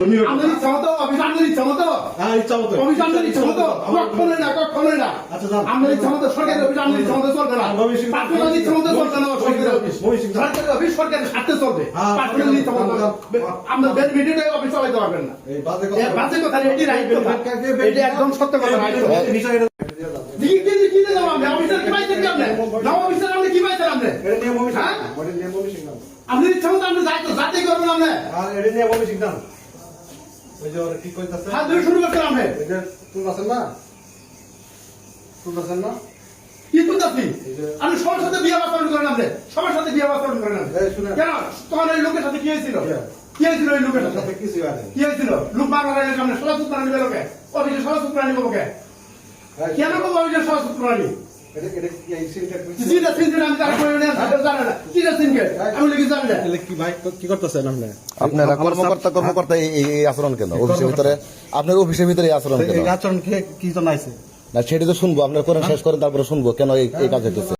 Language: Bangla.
আপনার ইচ্ছা মতো অফিস আপনার ইচ্ছা মতো হ্যাঁ ইচ্ছা মতো অফিস আপনার ইচ্ছা মতো কখনোই না কখনোই না আচ্ছা যান। আপনার ইচ্ছা মতো সরকারি অফিস আপনার ইচ্ছা মতো চলবে না পার্সোনাল ইচ্ছা মতো চলবে না সরকারি অফিস সরকারি অফিস সরকারের স্বার্থে চলবে পার্সোনাল ইচ্ছা মতো আপনার বেড মিডিয়াতে অফিস চালাতে পারবেন না এই বাজে এই বাজে কথা এটি রাইট কথা এটি একদম সত্য কথা রাইট কথা বিষয়টা কি দেব আপনি অফিসার কি পাইছেন কি আপনি না অফিসার আপনি কি পাইছেন আপনি এটা নিয়ে মমি হ্যাঁ? এটা নিয়ে মমি সিগন্যাল আপনার ইচ্ছা মতো আপনি যাতে করবেন আপনি আর এটা নিয়ে মমি সিগন্যাল ওই যে ওরা কি কইতাছে হাত ধরে শুরু করছেন আপনি এটা তুই আছেন না তুই আছেন না কি করতেছি আপনি সবার সাথে বিয়ে আচরণ করেন আপনি সবার সাথে বিয়ে আচরণ করেন আপনি এই শুনে কেন তোমার ওই লোকের সাথে কি হয়েছিল কি হয়েছিল ওই লোকের সাথে সাথে কিছু হয় না কি হয়েছিল লোক বারবার আগে সামনে সলা সূত্র আনবে লোকে অফিসে সলা সূত্র আনবে লোকে কেন বলবো অফিসে সলা সূত্র আনি এটা এটা কি এই সিনটা জিটা সিনকে আমি তার করে নেন জানে না জিটা সিনকে আমি লিখে জানি না তাহলে কি ভাই কি করতেছেন আপনি আপনারা কর্মকর্তা এই আচরণ কেন অফিসের ভিতরে আপনার অফিসের ভিতরে এই আচরণ কেন এই আচরণ কি জন্য আইছে না সেটা তো শুনবো আপনার করেন শেষ করেন তারপরে শুনবো কেন এই কাজ হইতেছে